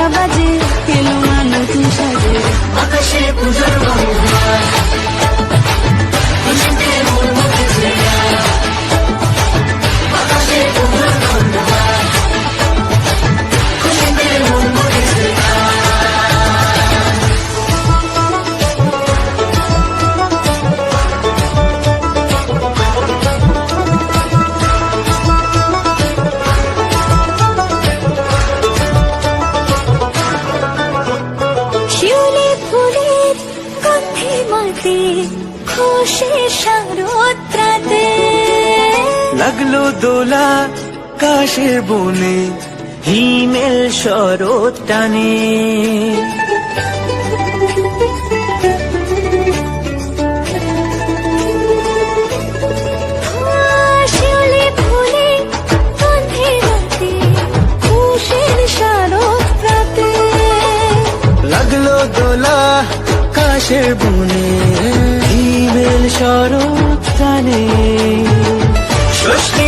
ঘন্টা বাজে, এলো মা নতুন সাজে। আকাশে পুজোর মহুয়া, খুশিতে মন মেতেছে গান। আকাশে পুজোর মহুয়া, খুশিতে মন মেতেছে গান। শিউলি ফুলের গন্ধে মাতে, খুশি শারদরাতে। লাগলো দোলা কাশের বনে, হিমেল শরৎ টানে। শিউলি ফুলের গন্ধে মাতে, খুশির শারদরাতে। লাগলো দোলা কাশের বনে, হিমেল শরৎ টানে। ষষ্ঠী